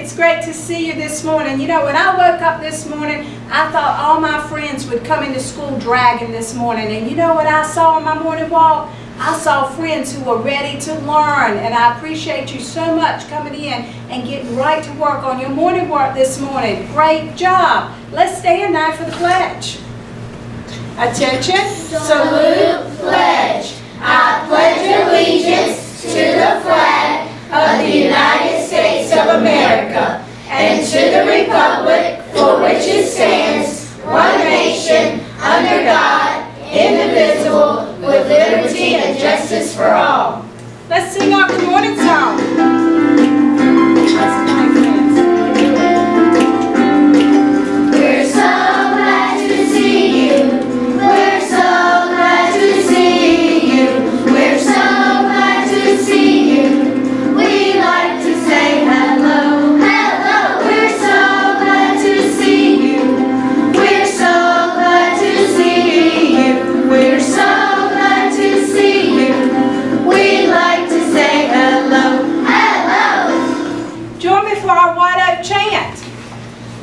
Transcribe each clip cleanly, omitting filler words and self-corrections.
It's great to see you this morning. You know, when I woke up this morning, I thought all my friends would come into school dragging this morning. And you know what I saw on my morning walk? I saw friends who were ready to learn. And I appreciate you so much coming in and getting right to work on your morning work this morning. Great job. Let's stand now for the pledge. Attention. Salute, pledge. I pledge allegiance to the flag of the United States of America and to the republic for which it stands, one nation, under God, indivisible, with liberty and justice for all. Let's sing our good morning song. We're so glad to see you. We're so glad to see you. We're so glad to see you. We like to say hello, hello. We're so glad to see you. We're so glad to see you. We're so glad to see you. We like to say hello, hello. Join me for our white oak chant.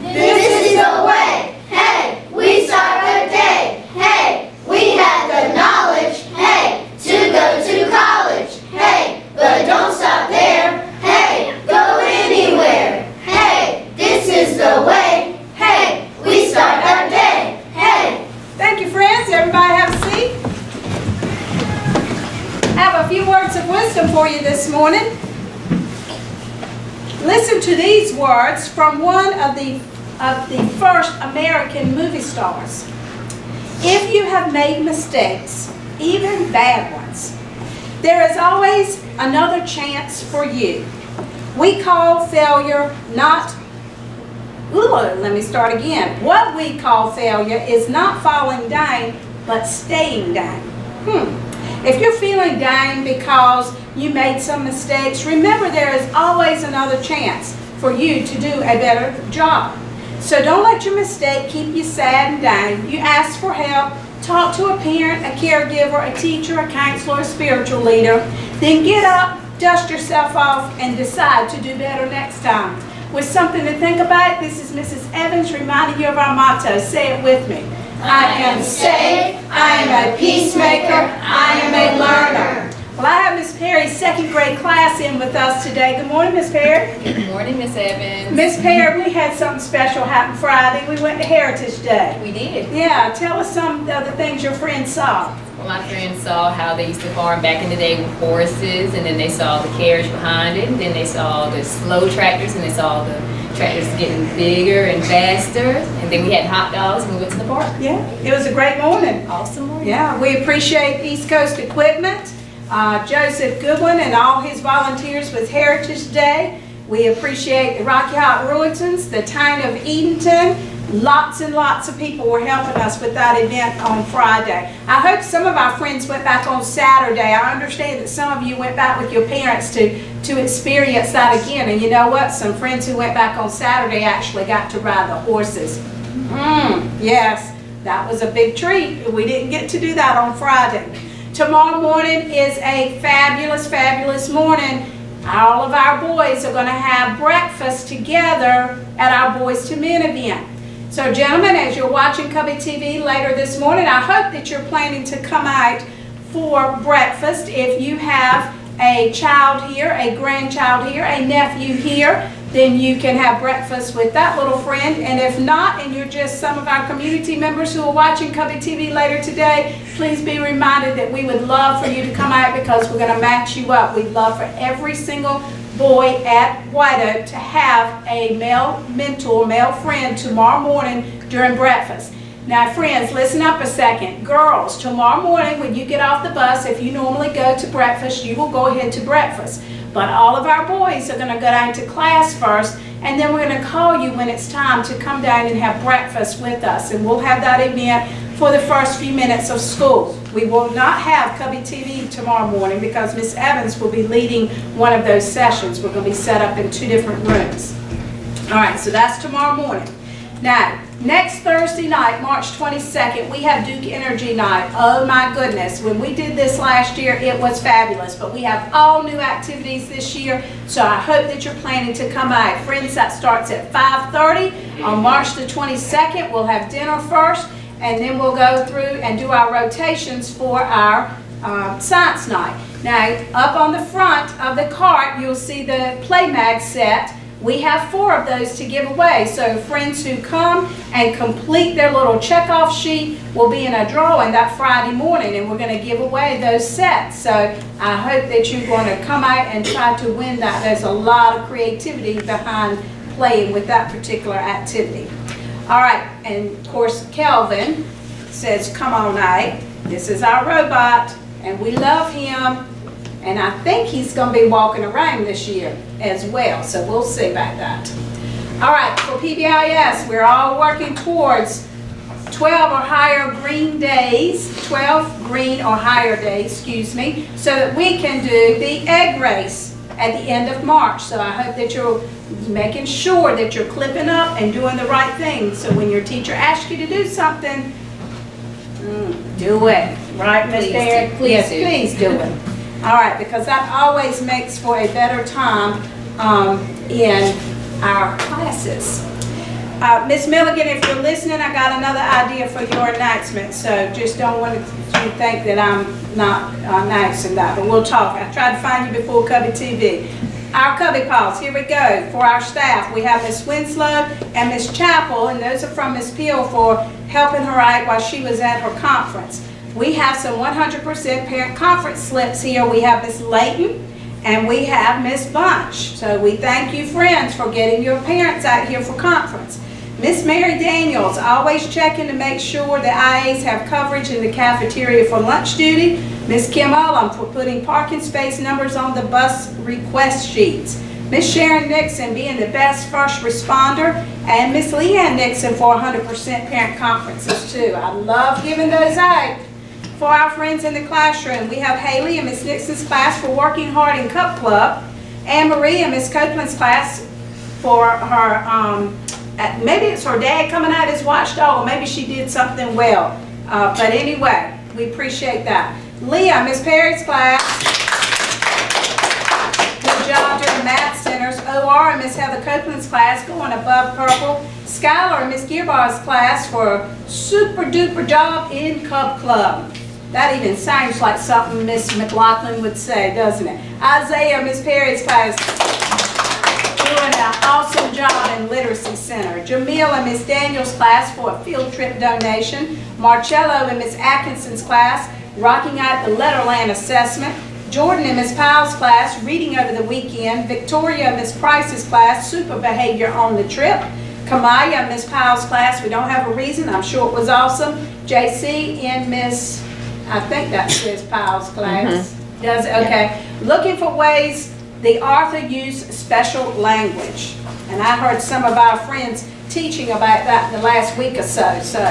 This is the way. Hey, we start our day. Hey, we have the knowledge. Hey, to go to college. Hey, but don't stop there. Hey, go anywhere. Hey, this is the way. Hey, we start our day. Hey. Thank you, friends. Everybody have a seat. I have a few words of wisdom for you this morning. Listen to these words from one of the first American movie stars. If you have made mistakes, even bad ones, there is always another chance for you. We call failure not, let me start again. What we call failure is not falling down, but staying down. If you're feeling down because you made some mistakes, remember there is always another chance for you to do a better job. So don't let your mistake keep you sad and down. You ask for help, talk to a parent, a caregiver, a teacher, a counselor, a spiritual leader. Then get up, dust yourself off, and decide to do better next time. With something to think about, this is Mrs. Evans reminding you of our motto. Say it with me. I am saved, I am a peacemaker, I am a learner. Well, I have Miss Perry's second grade class in with us today. Good morning, Miss Perry. Good morning, Miss Evans. Miss Perry, we had something special happen Friday. We went to Heritage Day. We did. Yeah, tell us some of the things your friends saw. Well, my friends saw how they used to farm back in the day with horses, and then they saw the carriage behind it, and then they saw the slow tractors, and they saw the tractors getting bigger and faster, and then we had hot dogs and we went to the park. Yeah, it was a great morning. Awesome morning. Yeah, we appreciate East Coast Equipment, Joseph Goodwin and all his volunteers with Heritage Day. We appreciate the Rocky Hot Rowingtons, the town of Edenton. Lots and lots of people were helping us with that event on Friday. I hope some of our friends went back on Saturday. I understand that some of you went back with your parents to experience that again. And you know what? Some friends who went back on Saturday actually got to ride the horses. Yes, that was a big treat. We didn't get to do that on Friday. Tomorrow morning is a fabulous, fabulous morning. All of our boys are going to have breakfast together at our Boys to Men event. So gentlemen, as you're watching Cubbie TV later this morning, I hope that you're planning to come out for breakfast. If you have a child here, a grandchild here, a nephew here, then you can have breakfast with that little friend. And if not, and you're just some of our community members who are watching Cubbie TV later today, please be reminded that we would love for you to come out because we're going to match you up. We'd love for every single boy at White Oak to have a male mentor, male friend tomorrow morning during breakfast. Now friends, listen up a second. Girls, tomorrow morning when you get off the bus, if you normally go to breakfast, you will go ahead to breakfast. But all of our boys are going to go down to class first, and then we're going to call you when it's time to come down and have breakfast with us. And we'll have that event for the first few minutes of school. We will not have Cubbie TV tomorrow morning because Miss Evans will be leading one of those sessions. We're going to be set up in 2 different rooms. All right, so that's tomorrow morning. Now, Next Thursday night, March 22nd, we have Duke Energy Night. Oh my goodness, when we did this last year, it was fabulous. But we have all new activities this year, so I hope that you're planning to come out. Friends, that starts at 5:30 on March the 22nd. We'll have dinner first, and then we'll go through and do our rotations for our science night. Now, up on the front of the cart, you'll see the Play Mag set. We have 4 of those to give away, so friends who come and complete their little checkoff sheet will be in a drawing that Friday morning, and we're going to give away those sets. So I hope that you're going to come out and try to win that. There's a lot of creativity behind playing with that particular activity. All right, and of course Kelvin says, come on out. This is our robot, and we love him. And I think he's going to be walking around this year as well, so we'll see about that. All right, for PBIS, we're all working towards 12 or higher green days, 12 green or higher days, excuse me, so that we can do the egg race at the end of March. So I hope that you're making sure that you're clipping up and doing the right thing. So when your teacher asks you to do something, do it. Right, Ms. Barrett? Please do. Please do it. All right, because that always makes for a better time in our classes. Ms. Milligan, if you're listening, I got another idea for your announcement, so just don't want you to think that I'm not announcing that, but we'll talk. I tried to find you before Cubbie TV. Our Cubbie Pals, here we go. For our staff, we have Miss Winslow and Miss Chappell, and those are from Miss Peel for helping her out while she was at her conference. We have some 100% parent conference slips here. We have Miss Layton and we have Miss Bunch. So we thank you, friends, for getting your parents out here for conference. Miss Mary Daniels, always checking to make sure the IAs have coverage in the cafeteria for lunch duty. Miss Kim Ullum for putting parking space numbers on the bus request sheets. Miss Sharon Nixon being the best first responder, and Miss Leanne Nixon for 100% parent conferences too. I love giving those out. For our friends in the classroom, we have Haley and Miss Nixon's class for working hard in Cup Club, Anne Marie and Miss Copeland's class for her, maybe it's her dad coming out as watchdog, or maybe she did something well. But anyway, we appreciate that. Leah, Miss Perry's class, good job doing math centers. OR and Miss Heather Copeland's class going above purple. Skylar and Miss Gearbar's class for super duper job in Cub Club. That even sounds like something Miss McLaughlin would say, doesn't it? Isaiah, Miss Perry's class, doing an awesome job in Literacy Center. Jamil and Miss Daniels' class for a field trip donation. Marcello and Miss Atkinson's class, rocking out the Letterland assessment. Jordan and Miss Powell's class, reading over the weekend. Victoria and Miss Price's class, super behavior on the trip. Kamaya and Miss Powell's class, we don't have a reason, I'm sure it was awesome. JC and Miss, I think that's Miss Powell's class. Does it? Okay. Looking for ways the author used special language. And I heard some of our friends teaching about that in the last week or so. So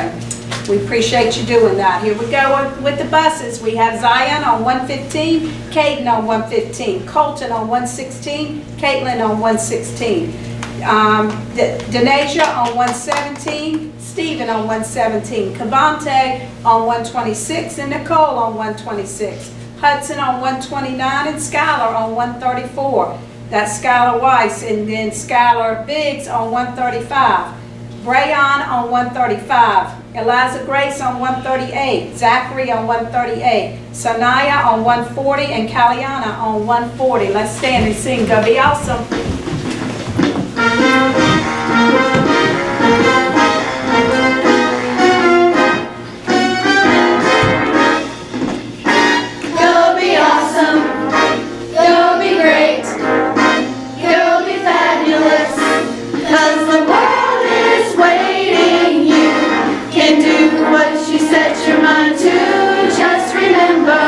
we appreciate you doing that. Here we go with the buses. We have Zion on 115, Caden on 115, Colton on 116, Caitlin on 116. Denasia on 117, Stephen on 117, Cavante on 126, and Nicole on 126. Hudson on 129 and Skylar on 134. That's Skylar Weiss, and then Skylar Biggs on 135. Brayon on 135. Eliza Grace on 138. Zachary on 138. Sanaya on 140 and Kaliana on 140. Let's stand and sing. Go be awesome. Go be awesome. Go be great. Go be fabulous. 'Cause the world is waiting. You can do what you set your mind to. Just remember,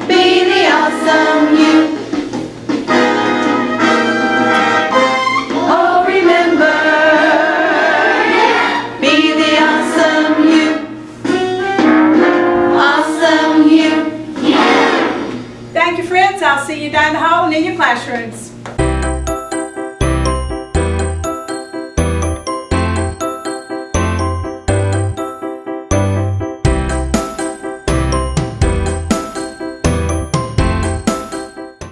be the awesome you. Oh, remember, be the awesome you. Awesome you. Thank you, friends. I'll see you down the hall and in your classrooms.